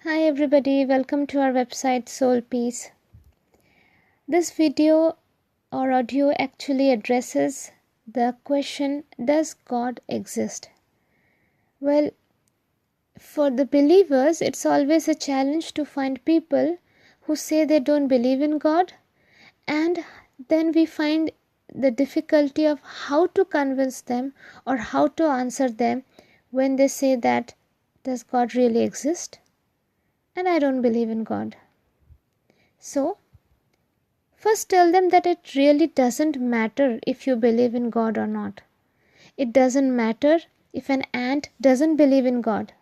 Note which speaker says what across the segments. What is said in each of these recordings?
Speaker 1: Hi everybody, welcome to our website SoulPeace. This video or audio actually addresses the question, does God exist? Well, for the believers, it's always a challenge to find people who say they don't believe in God, and then we find the difficulty of how to convince them or how to answer them when they say that, does God really exist? And I don't believe in God. So, first tell them that it really doesn't matter if you believe in God or not. It doesn't matter if an ant doesn't believe in God.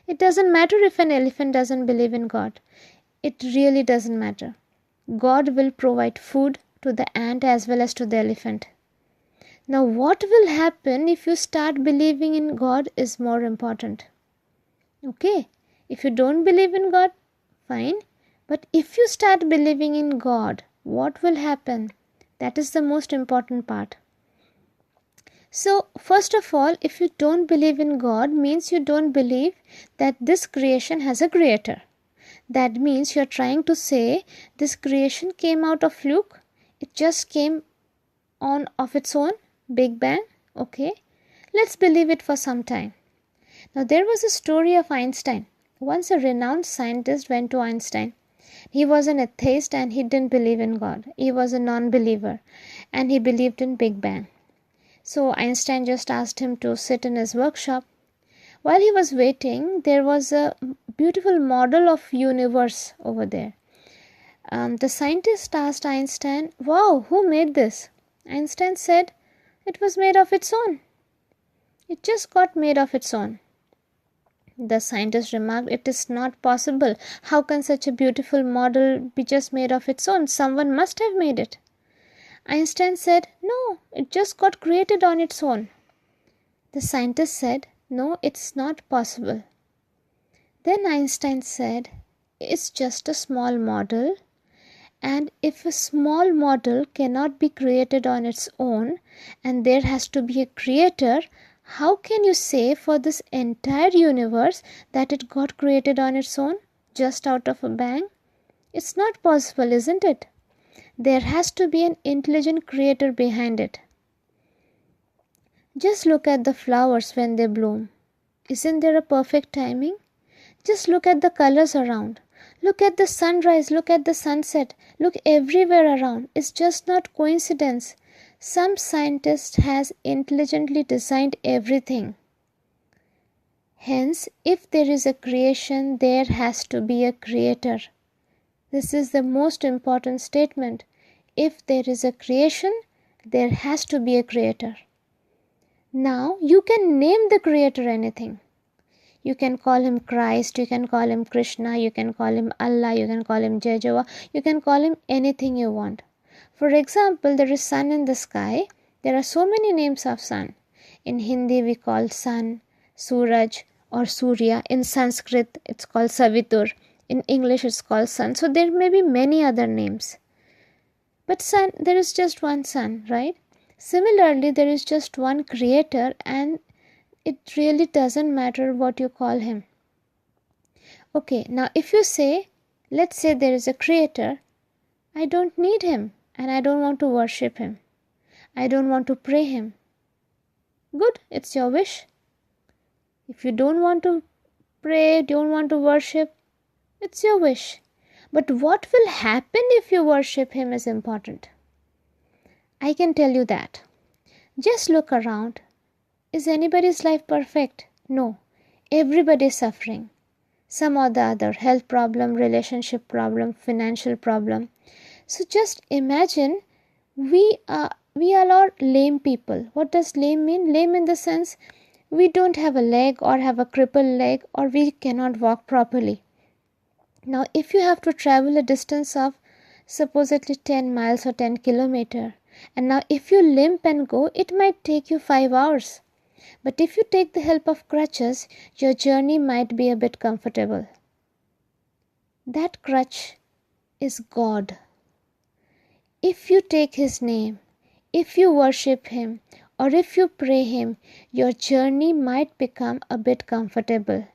Speaker 1: It doesn't matter if an elephant doesn't believe in God. It really doesn't matter. God will provide food to the ant as well as to the elephant. Now, what will happen if you start believing in God is more important. Okay, if you don't believe in God, fine. But if you start believing in God, what will happen? That is the most important part. So, first of all, if you don't believe in God, means you don't believe that this creation has a creator. That means you're trying to say this creation came out of fluke. It just came on of its own, Big Bang. Okay, let's believe it for some time. Now, there was a story of Einstein. Once a renowned scientist went to Einstein. He was an atheist and he didn't believe in God. He was a non-believer and he believed in Big Bang. So Einstein just asked him to sit in his workshop. While he was waiting, there was a beautiful model of universe over there. The scientist asked Einstein, "Wow, who made this?" Einstein said, "It was made of its own. It just got made of its own." The scientist remarked, "It is not possible. How can such a beautiful model be just made of its own? Someone must have made it." Einstein said, "No, it just got created on its own." The scientist said, "No, it's not possible." Then Einstein said, "It's just a small model, and if a small model cannot be created on its own and there has to be a creator, how can you say for this entire universe that it got created on its own, just out of a bang? It's not possible, isn't it? There has to be an intelligent creator behind it. Just look at the flowers when they bloom. Isn't there a perfect timing? Just look at the colors around. Look at the sunrise, look at the sunset, look everywhere around. It's just not coincidence. Some scientist has intelligently designed everything. Hence, if there is a creation, there has to be a creator. This is the most important statement. If there is a creation, there has to be a creator. Now, you can name the creator anything. You can call him Christ, you can call him Krishna, you can call him Allah, you can call him Jehovah, you can call him anything you want. For example, there is sun in the sky. There are so many names of sun. In Hindi, we call sun, Suraj or Surya. In Sanskrit, it's called Savitur. In English, it's called sun. So there may be many other names. But sun, there is just one sun, right? Similarly, there is just one creator, and it really doesn't matter what you call him. Okay, now if you say, let's say there is a creator, I don't need him and I don't want to worship him. I don't want to pray him. Good, it's your wish. If you don't want to pray, don't want to worship, it's your wish. But what will happen if you worship him is important. I can tell you that. Just look around. Is anybody's life perfect? No. Everybody is suffering. Some or the other, health problem, relationship problem, financial problem. So just imagine we all are lame people. What does lame mean? Lame in the sense we don't have a leg or have a crippled leg or we cannot walk properly. Now if you have to travel a distance of supposedly 10 miles or 10 kilometers, and now if you limp and go, it might take you 5 hours. But if you take the help of crutches, your journey might be a bit comfortable. That crutch is God. If you take his name, if you worship him, or if you pray him, your journey might become a bit comfortable.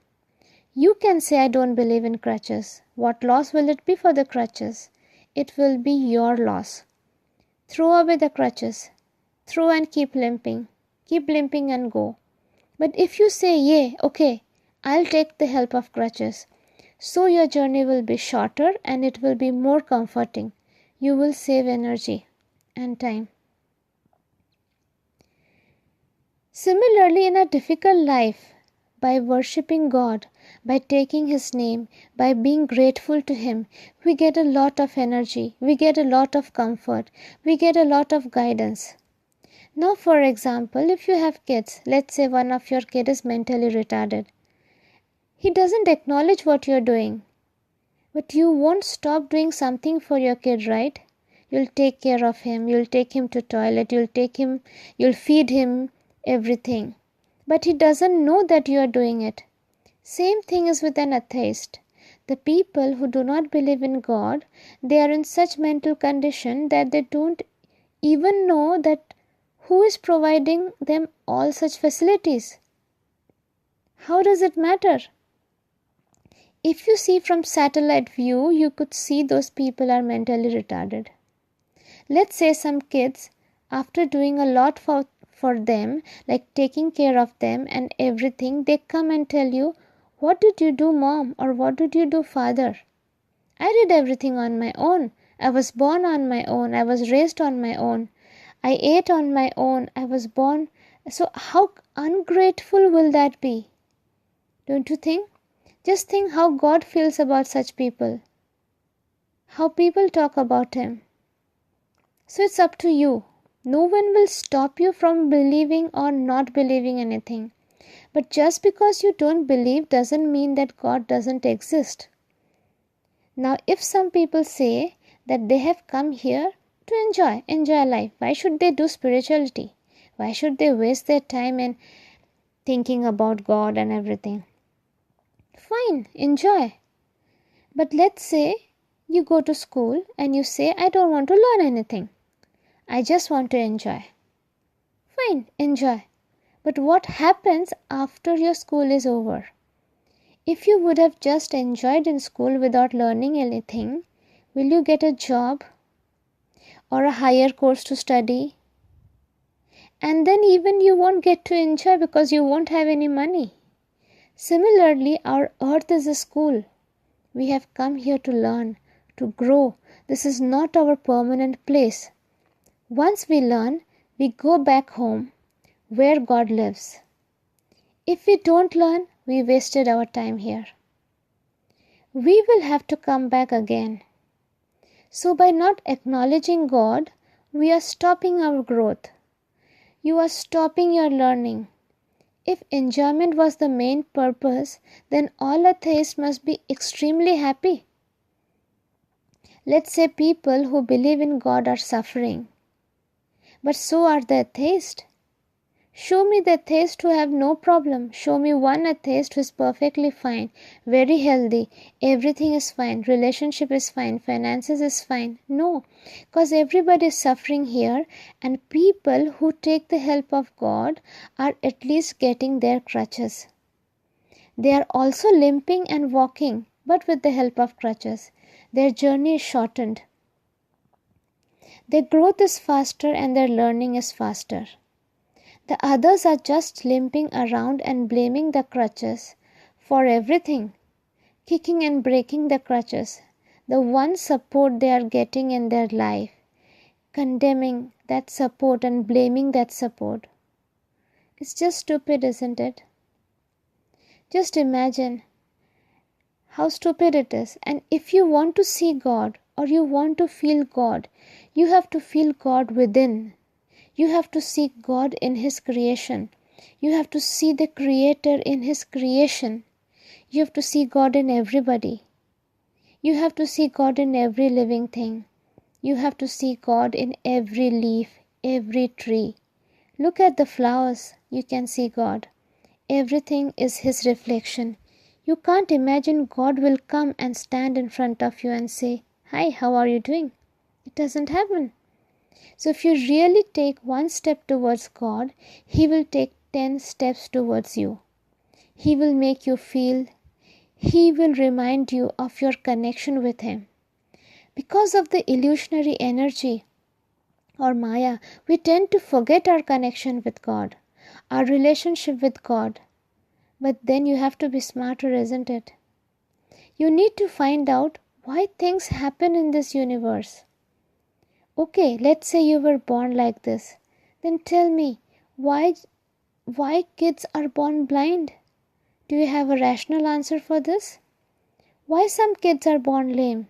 Speaker 1: You can say, I don't believe in crutches. What loss will it be for the crutches? It will be your loss. Throw away the crutches. Throw and keep limping. Keep limping and go. But if you say, yeah, okay, I'll take the help of crutches, so your journey will be shorter and it will be more comforting. You will save energy and time. Similarly, in a difficult life, by worshipping God, by taking His name, by being grateful to Him, we get a lot of energy, we get a lot of comfort, we get a lot of guidance. Now, for example, if you have kids, let's say one of your kid is mentally retarded. He doesn't acknowledge what you're doing. But you won't stop doing something for your kid, right? You'll take care of him, you'll take him to toilet, you'll feed him everything. But he doesn't know that you are doing it. Same thing is with an atheist. The people who do not believe in God, they are in such mental condition that they don't even know that who is providing them all such facilities. How does it matter? If you see from satellite view, you could see those people are mentally retarded. Let's say some kids, after doing a lot for them, like taking care of them and everything, they come and tell you, what did you do, mom? Or what did you do, father? I did everything on my own. I was born on my own. I was raised on my own. I ate on my own. I was born. So how ungrateful will that be? Don't you think? Just think how God feels about such people. How people talk about Him. So it's up to you. No one will stop you from believing or not believing anything. But just because you don't believe doesn't mean that God doesn't exist. Now, if some people say that they have come here to enjoy life, why should they do spirituality? Why should they waste their time in thinking about God and everything? Fine, enjoy. But let's say you go to school and you say, I don't want to learn anything. I just want to enjoy. Fine, enjoy. But what happens after your school is over? If you would have just enjoyed in school without learning anything, will you get a job or a higher course to study? And then even you won't get to enjoy because you won't have any money. Similarly, our earth is a school. We have come here to learn, to grow. This is not our permanent place. Once we learn, we go back home where God lives. If we don't learn, we wasted our time here. We will have to come back again. So by not acknowledging God, we are stopping our growth. You are stopping your learning. If enjoyment was the main purpose, then all atheists must be extremely happy. Let's say people who believe in God are suffering. But so are the atheists. Show me the atheists who have no problem. Show me one atheist who is perfectly fine, very healthy, everything is fine, relationship is fine, finances is fine. No, because everybody is suffering here, and people who take the help of God are at least getting their crutches. They are also limping and walking, but with the help of crutches. Their journey is shortened. Their growth is faster and their learning is faster. The others are just limping around and blaming the crutches for everything, kicking and breaking the crutches, the one support they are getting in their life, condemning that support and blaming that support. It's just stupid, isn't it? Just imagine how stupid it is. And if you want to see God or you want to feel God, you have to feel God within. You have to see God in His creation. You have to see the Creator in His creation. You have to see God in everybody. You have to see God in every living thing. You have to see God in every leaf, every tree. Look at the flowers. You can see God. Everything is His reflection. You can't imagine God will come and stand in front of you and say, "Hi, how are you doing?" It doesn't happen. So if you really take one step towards God, He will take 10 steps towards you. He will make you feel, He will remind you of your connection with Him. Because of the illusionary energy or Maya, we tend to forget our connection with God, our relationship with God. But then you have to be smarter, isn't it? You need to find out why things happen in this universe. Okay, let's say you were born like this. Then tell me, why kids are born blind? Do you have a rational answer for this? Why some kids are born lame?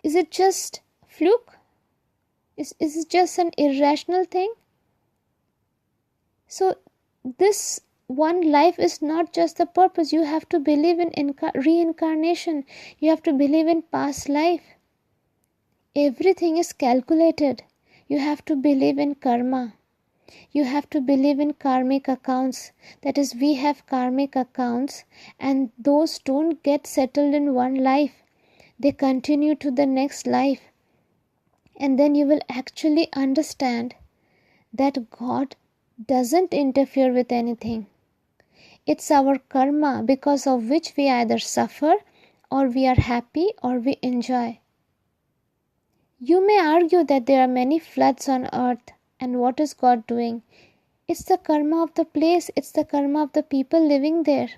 Speaker 1: Is it just fluke? Is it just an irrational thing? So this one life is not just the purpose. You have to believe in reincarnation. You have to believe in past life. Everything is calculated. You have to believe in karma. You have to believe in karmic accounts. That is, we have karmic accounts, and those don't get settled in one life. They continue to the next life. And then you will actually understand that God doesn't interfere with anything. It's our karma because of which we either suffer or we are happy or we enjoy. You may argue that there are many floods on earth, and what is God doing? It's the karma of the place, it's the karma of the people living there.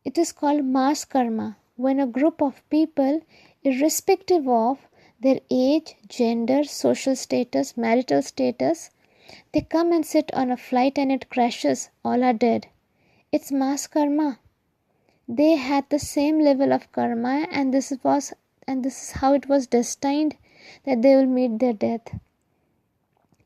Speaker 1: It is called mass karma, when a group of people, irrespective of their age, gender, social status, marital status, they come and sit on a flight and it crashes, all are dead. It's mass karma. They had the same level of karma, and this is how it was destined that they will meet their death.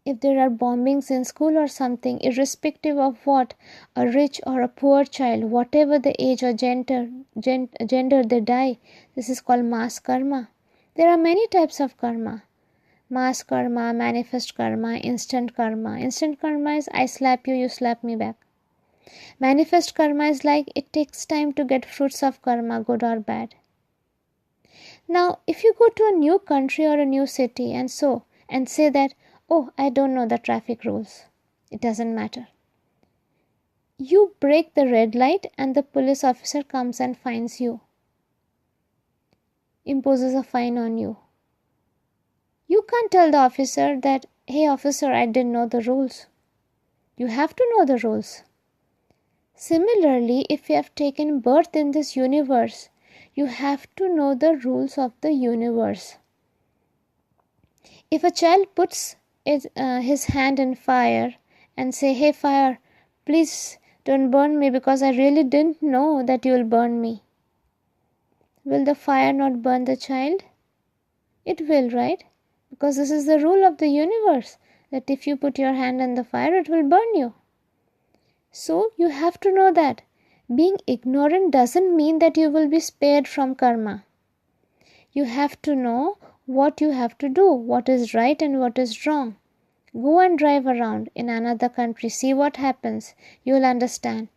Speaker 1: If there are bombings in school or something, irrespective of what, a rich or a poor child, whatever the age or gender they die, this is called mass karma. There are many types of karma. Mass karma, manifest karma, instant karma. Instant karma is I slap you, you slap me back. Manifest karma is like it takes time to get fruits of karma, good or bad. Now, if you go to a new country or a new city and say that, oh, I don't know the traffic rules, it doesn't matter. You break the red light and the police officer comes and fines you, imposes a fine on you. You can't tell the officer that, hey officer, I didn't know the rules. You have to know the rules. Similarly, if you have taken birth in this universe, you have to know the rules of the universe. If a child puts his hand in fire and say, hey fire, please don't burn me because I really didn't know that you will burn me. Will the fire not burn the child? It will, right? Because this is the rule of the universe, that if you put your hand in the fire, it will burn you. So you have to know that being ignorant doesn't mean that you will be spared from karma. You have to know what you have to do, what is right and what is wrong. Go and drive around in another country, see what happens. You will understand.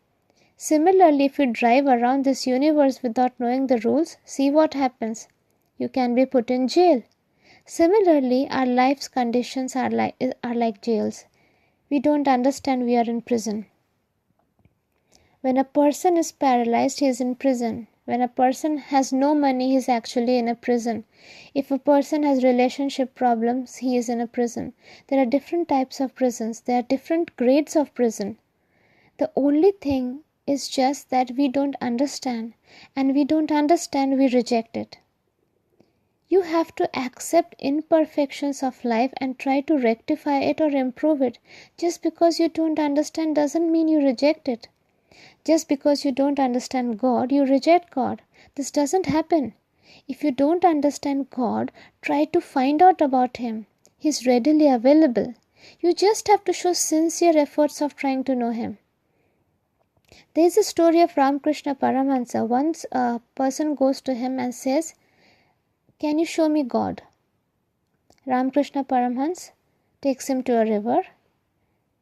Speaker 1: Similarly, if you drive around this universe without knowing the rules, see what happens. You can be put in jail. Similarly, our life's conditions are like jails. We don't understand we are in prison. When a person is paralyzed, he is in prison. When a person has no money, he is actually in a prison. If a person has relationship problems, he is in a prison. There are different types of prisons. There are different grades of prison. The only thing is just that we don't understand. And we don't understand, we reject it. You have to accept imperfections of life and try to rectify it or improve it. Just because you don't understand doesn't mean you reject it. Just because you don't understand God, you reject God. This doesn't happen. If you don't understand God, try to find out about Him. He's readily available. You just have to show sincere efforts of trying to know Him. There is a story of Ramakrishna Paramahansa. Once a person goes to him and says, can you show me God? Ramakrishna Paramahansa takes him to a river.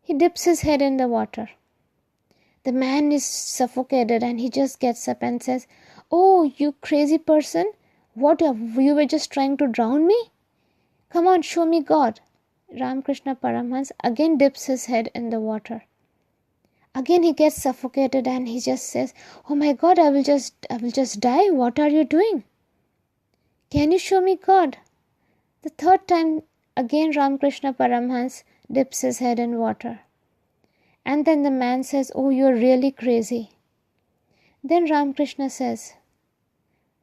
Speaker 1: He dips his head in the water. The man is suffocated and he just gets up and says, oh, you crazy person, what, you were just trying to drown me? Come on, show me God. Ramakrishna Paramahansa again dips his head in the water. Again he gets suffocated and he just says, "Oh my God, I will just die. What are you doing? Can you show me God?" The third time, again Ramakrishna Paramhans dips his head in water. And then the man says, "Oh, you're really crazy." Then Ramakrishna says,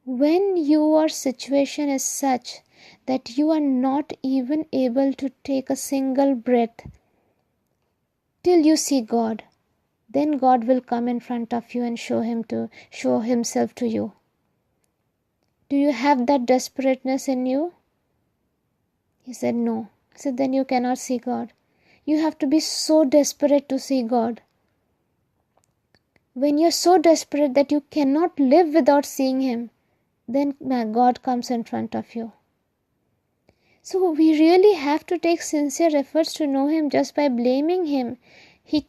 Speaker 1: when your situation is such that you are not even able to take a single breath till you see God, then God will come in front of you and show himself to you. Do you have that desperateness in you? He said, no. I said, then you cannot see God. You have to be so desperate to see God. When you're so desperate that you cannot live without seeing Him, then God comes in front of you. So we really have to take sincere efforts to know Him. Just by blaming Him, He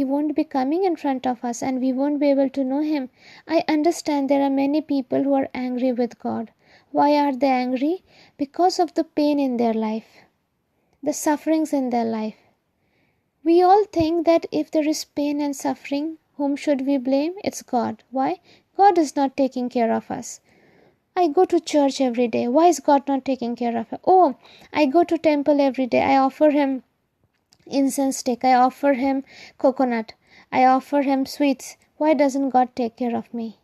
Speaker 1: won't be coming in front of us and we won't be able to know Him. I understand there are many people who are angry with God. Why are they angry? Because of the pain in their life, the sufferings in their life. We all think that if there is pain and suffering, whom should we blame? It's God. Why? God is not taking care of us. I go to church every day. Why is God not taking care of it? Oh, I go to temple every day. I offer Him incense stick. I offer Him coconut. I offer Him sweets. Why doesn't God take care of me?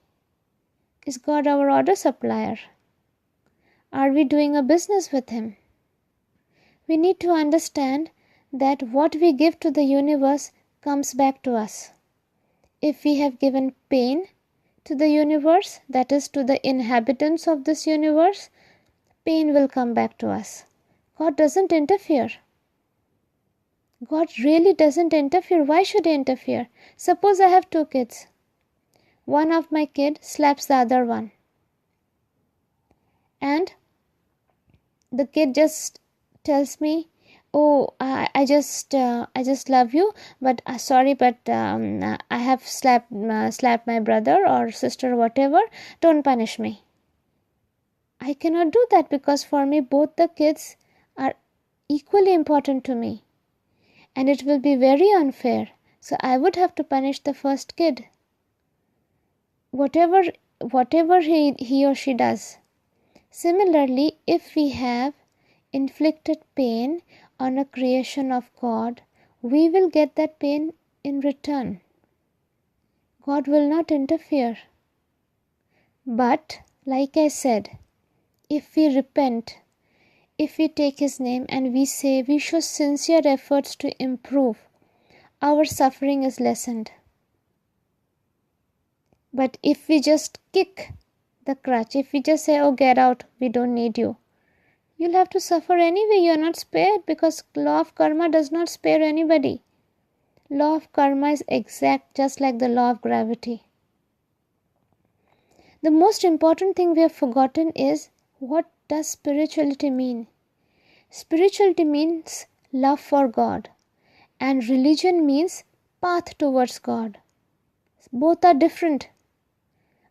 Speaker 1: Is God our order supplier? Are we doing a business with Him? We need to understand that what we give to the universe comes back to us. If we have given pain to the universe, that is to the inhabitants of this universe, pain will come back to us. God doesn't interfere. God really doesn't interfere. Why should He interfere? Suppose I have two kids. One of my kid slaps the other one. And the kid just tells me, "Oh, I just love you, but sorry, but I have slapped my brother or sister or whatever. Don't punish me." I cannot do that because for me both the kids are equally important to me, and it will be very unfair. So I would have to punish the first kid. Whatever he or she does. Similarly, if we have inflicted pain on a creation of God, we will get that pain in return. God will not interfere. But, like I said, if we repent, if we take His name and we show sincere efforts to improve, our suffering is lessened. But if we just kick the crutch, if we just say, "Oh, get out, we don't need you," you'll have to suffer anyway. You're not spared because law of karma does not spare anybody. Law of karma is exact, just like the law of gravity. The most important thing we have forgotten is, what does spirituality mean? Spirituality means love for God, and religion means path towards God. Both are different.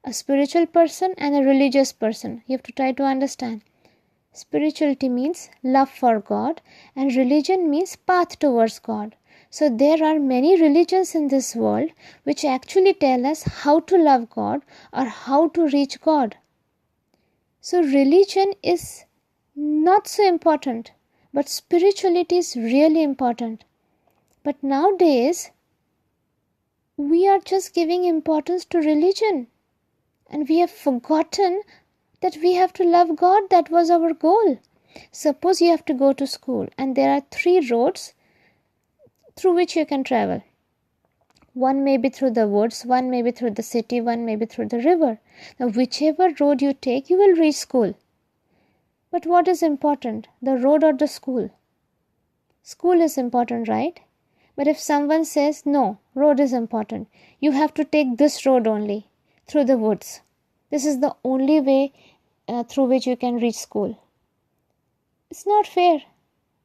Speaker 1: A spiritual person and a religious person. You have to try to understand. Spirituality means love for God and religion means path towards God. So there are many religions in this world which actually tell us how to love God or how to reach God. So religion is not so important, but spirituality is really important. But nowadays, we are just giving importance to religion. And we have forgotten that we have to love God. That was our goal. Suppose you have to go to school and there are 3 roads through which you can travel. One may be through the woods, one may be through the city, one may be through the river. Now, whichever road you take, you will reach school. But what is important, the road or the school? School is important, right? But if someone says, no, road is important, you have to take this road only, through the woods. This is the only way through which you can reach school. It's not fair.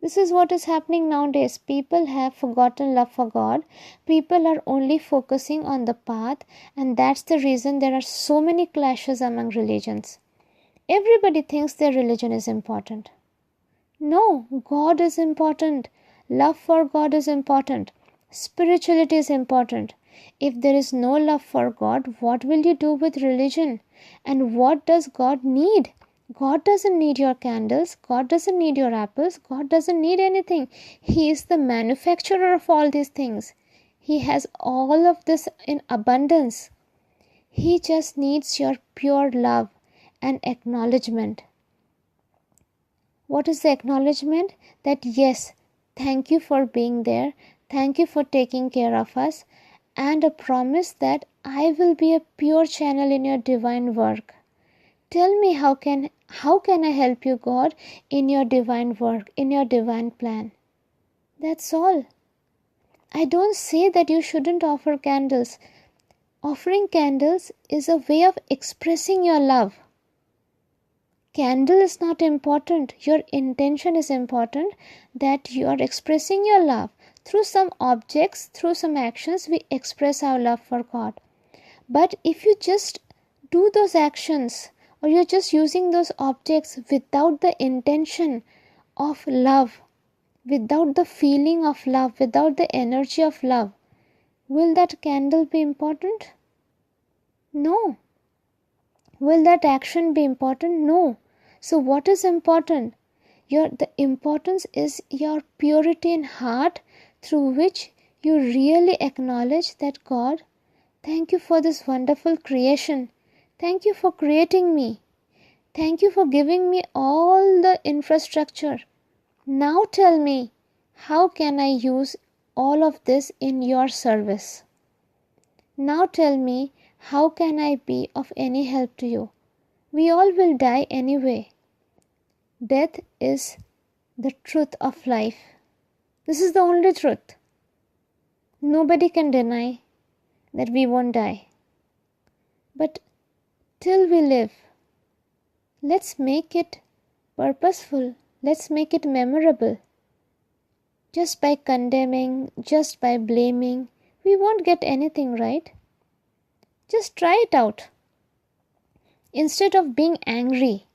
Speaker 1: This is what is happening nowadays. People have forgotten love for God. People are only focusing on the path, and that's the reason there are so many clashes among religions. Everybody thinks their religion is important. No, God is important. Love for God is important. Spirituality is important. If there is no love for God, what will you do with religion? And what does God need? God doesn't need your candles. God doesn't need your apples. God doesn't need anything. He is the manufacturer of all these things. He has all of this in abundance. He just needs your pure love and acknowledgement. What is the acknowledgement? That yes, thank you for being there. Thank you for taking care of us. And a promise that I will be a pure channel in your divine work. Tell me how can I help you, God, in your divine work, in your divine plan. That's all. I don't say that you shouldn't offer candles. Offering candles is a way of expressing your love. Candle is not important. Your intention is important, that you are expressing your love. Through some objects, through some actions, we express our love for God. But if you just do those actions, or you're just using those objects without the intention of love, without the feeling of love, without the energy of love, will that candle be important? No. Will that action be important? No. So what is important? The importance is your purity in heart, through which you really acknowledge that God, thank you for this wonderful creation. Thank you for creating me. Thank you for giving me all the infrastructure. Now tell me, how can I use all of this in your service? Now tell me, how can I be of any help to you? We all will die anyway. Death is the truth of life. This is the only truth. Nobody can deny that we won't die. But till we live, let's make it purposeful. Let's make it memorable. Just by condemning, just by blaming, we won't get anything, right? Just try it out. Instead of being angry,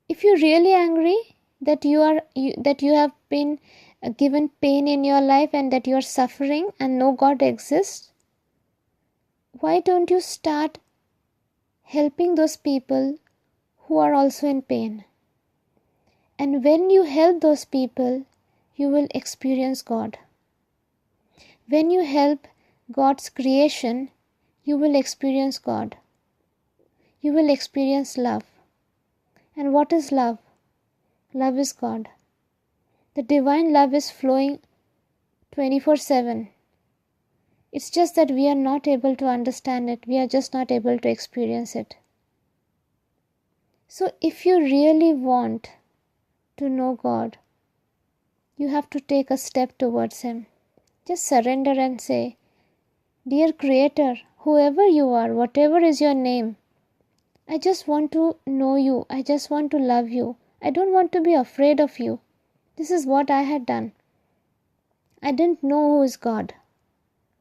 Speaker 1: if you're really angry that you have been given pain in your life and that you are suffering and no God exists, why don't you start helping those people who are also in pain? And when you help those people, you will experience God. When you help God's creation, you will experience God. You will experience love. And what is love? Love is God. The divine love is flowing 24/7. It's just that we are not able to understand it. We are just not able to experience it. So if you really want to know God, you have to take a step towards Him. Just surrender and say, Dear Creator, whoever you are, whatever is your name, I just want to know you. I just want to love you. I don't want to be afraid of you. This is what I had done. I didn't know who is God,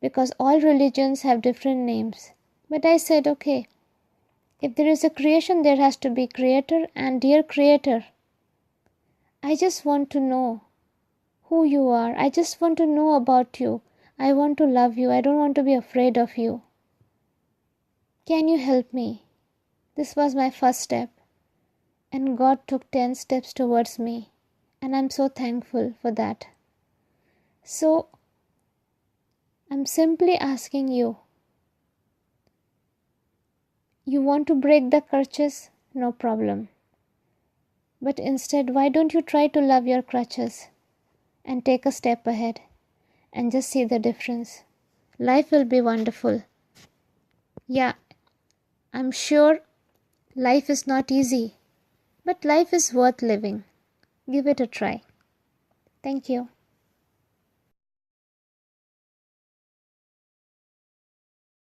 Speaker 1: because all religions have different names. But I said, okay, if there is a creation, there has to be Creator. And dear Creator, I just want to know who you are. I just want to know about you. I want to love you. I don't want to be afraid of you. Can you help me? This was my first step. And God took 10 steps towards me. And I'm so thankful for that. So, I'm simply asking you. You want to break the crutches? No problem. But instead, why don't you try to love your crutches and take a step ahead and just see the difference? Life will be wonderful. Yeah, I'm sure life is not easy, but life is worth living. Give it a try. Thank you.